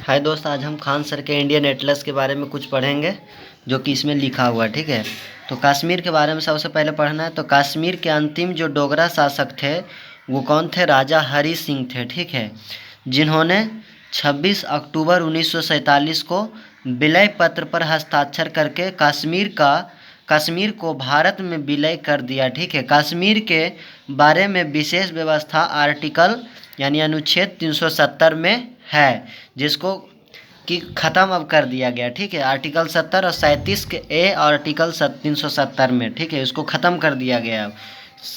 हाय दोस्त, आज हम खान सर के इंडियन एटलस के बारे में कुछ पढ़ेंगे जो कि इसमें लिखा हुआ है। ठीक है, तो कश्मीर के बारे में सबसे पहले पढ़ना है। तो कश्मीर के अंतिम जो डोगरा शासक थे वो कौन थे? राजा हरि सिंह थे। ठीक है, जिन्होंने 26 अक्टूबर 1947 को विलय पत्र पर हस्ताक्षर करके कश्मीर को भारत में विलय कर दिया। ठीक है, कश्मीर के बारे में विशेष व्यवस्था आर्टिकल यानी अनुच्छेद 370 में है, जिसको कि ख़त्म अब कर दिया गया। ठीक है, आर्टिकल 70 और 37 के ए और आर्टिकल 370 में, ठीक है, इसको ख़त्म कर दिया गया।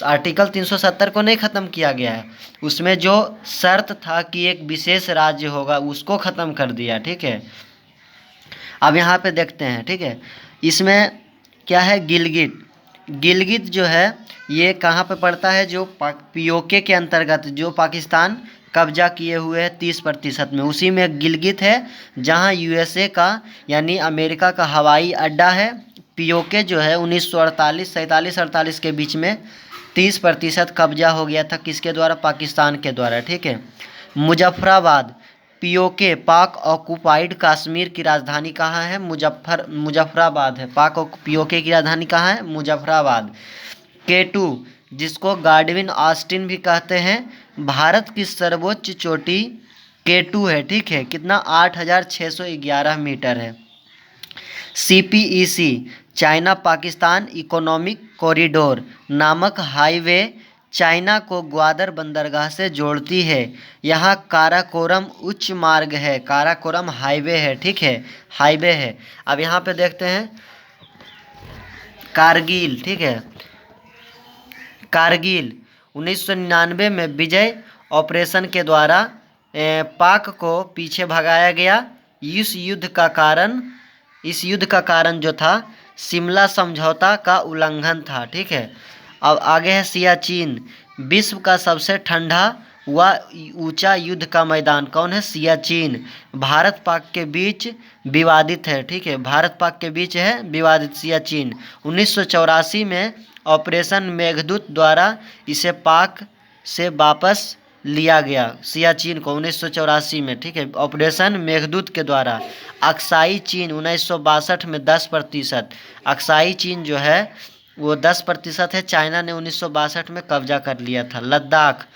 आर्टिकल 370 को नहीं ख़त्म किया गया है, उसमें जो शर्त था कि एक विशेष राज्य होगा उसको ख़त्म कर दिया। ठीक है, अब यहाँ पे देखते हैं। ठीक है, इसमें क्या है? गिलगित जो है ये कहाँ पे पड़ता है? जो पीओके के अंतर्गत जो पाकिस्तान कब्जा किए हुए है 30% में, उसी में गिलगित है, जहाँ यूएसए का यानी अमेरिका का हवाई अड्डा है। पीओके जो है 1947 के बीच में 30% कब्जा हो गया था। किसके द्वारा? पाकिस्तान के द्वारा। ठीक है, मुजफ्फराबाद पीओके पाक ऑक्युपाइड कश्मीर की राजधानी कहाँ है? मुजफ्फराबाद है। पीओके की राजधानी कहाँ है? मुजफ्फराबाद। K2 जिसको गाडविन ऑस्टिन भी कहते हैं, भारत की सर्वोच्च चोटी K2 है। ठीक है, कितना? 8611 मीटर है। CPEC China Pakistan economic corridor नामक हाईवे चाइना को ग्वादर बंदरगाह से जोड़ती है। यहाँ काराकोरम उच्च मार्ग है, काराकोरम हाईवे है। ठीक है, हाईवे है। अब यहाँ पे देखते हैं कारगिल। ठीक है, कारगिल 1999 में विजय ऑपरेशन के द्वारा पाक को पीछे भगाया गया। इस युद्ध का कारण जो था शिमला समझौता का उल्लंघन था। ठीक है, अब आगे है सियाचिन, विश्व का सबसे ठंडा व ऊंचा युद्ध का मैदान कौन है? सियाचिन। भारत पाक के बीच विवादित है। ठीक है, भारत पाक के बीच है विवादित सियाचिन। 1984 में ऑपरेशन मेघदूत द्वारा इसे पाक से वापस लिया गया, सियाचिन को 1984 में। ठीक है, ऑपरेशन मेघदूत के द्वारा। अक्साई चीन 1962 में 10%, अक्साई चीन जो है वो 10% है। चाइना ने 1962 में कब्जा कर लिया था। लद्दाख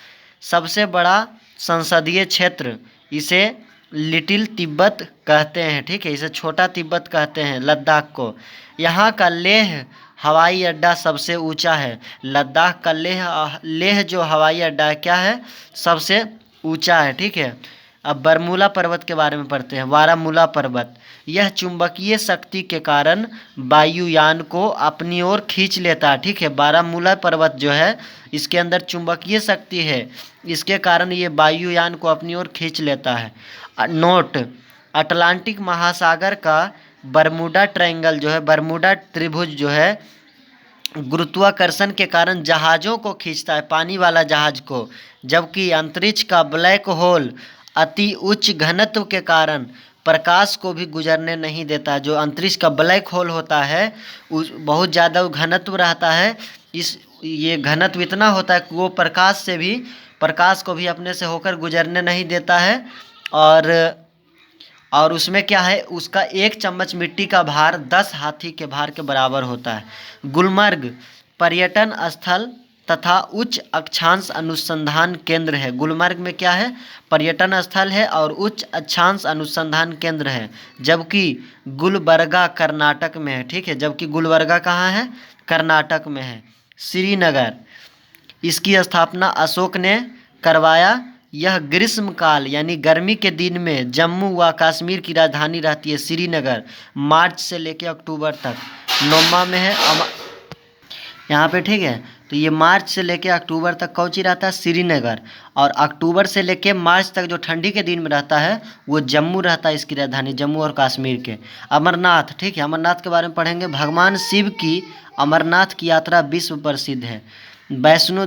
सबसे बड़ा संसदीय क्षेत्र, इसे लिटिल तिब्बत कहते हैं। ठीक है, इसे छोटा तिब्बत कहते हैं लद्दाख को। यहाँ का लेह हवाई अड्डा सबसे ऊंचा है। लद्दाख का लेह जो हवाई अड्डा है क्या है? सबसे ऊंचा है। ठीक है, अब बरमूला पर्वत के बारे में पढ़ते हैं। बारामूला पर्वत, यह चुंबकीय शक्ति के कारण वायुयान को अपनी ओर खींच लेता है। ठीक है, बारामूला पर्वत जो है इसके अंदर चुंबकीय शक्ति है, इसके कारण ये वायुयान को अपनी ओर खींच लेता है। नोट, अटलांटिक महासागर का बरमूडा ट्रायंगल जो है, बरमूडा त्रिभुज जो है, गुरुत्वाकर्षण के कारण जहाज़ों को खींचता है, पानी वाला जहाज को, जबकि अंतरिक्ष का ब्लैक होल अति उच्च घनत्व के कारण प्रकाश को भी गुजरने नहीं देता। जो अंतरिक्ष का ब्लैक होल होता है उस बहुत ज़्यादा घनत्व रहता है। ये घनत्व इतना होता है कि वो प्रकाश को भी अपने से होकर गुजरने नहीं देता है। और उसमें क्या है? उसका 1 चम्मच मिट्टी का भार 10 हाथी के भार के बराबर होता है। गुलमर्ग पर्यटन स्थल तथा उच्च अक्षांश अनुसंधान केंद्र है। गुलमर्ग में क्या है? पर्यटन स्थल है और उच्च अक्षांश अनुसंधान केंद्र है, जबकि गुलबर्गा कर्नाटक में है। ठीक है, जबकि गुलबर्गा कहाँ है? कर्नाटक में है। श्रीनगर, इसकी स्थापना अशोक ने करवाया। यह ग्रीष्मकाल यानी गर्मी के दिन में जम्मू व कश्मीर की राजधानी रहती है श्रीनगर। मार्च से लेकर अक्टूबर तक नवंबर में है यहाँ पे। ठीक है, तो ये मार्च से लेकर अक्टूबर तक कौन सी रहता है? श्रीनगर। और अक्टूबर से लेकर मार्च तक जो ठंडी के दिन में रहता है वो जम्मू रहता है, इसकी राजधानी जम्मू और कश्मीर के। अमरनाथ, ठीक है, अमरनाथ के बारे में पढ़ेंगे। भगवान शिव की अमरनाथ की यात्रा विश्व प्रसिद्ध है। वैष्णो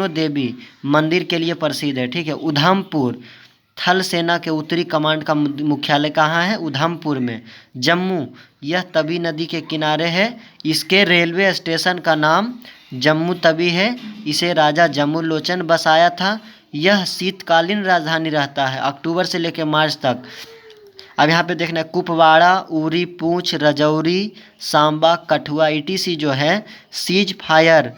देवी मंदिर के लिए प्रसिद्ध है। ठीक है, उधमपुर थल सेना के उत्तरी कमांड का मुख्यालय कहाँ है? उधमपुर में। जम्मू, यह तवी नदी के किनारे है। इसके रेलवे स्टेशन का नाम जम्मू तवी है। इसे राजा जम्मू लोचन बसाया था। यह शीतकालीन राजधानी रहता है अक्टूबर से लेकर मार्च तक। अब यहाँ पे देखना है कुपवाड़ा, उरी, पूंछ, राजौरी, सांबा, कठुआ ETC जो है सीज फायर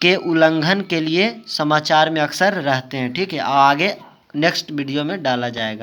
के उल्लंघन के लिए समाचार में अक्सर रहते हैं। ठीक है, आगे नेक्स्ट वीडियो में डाला जाएगा।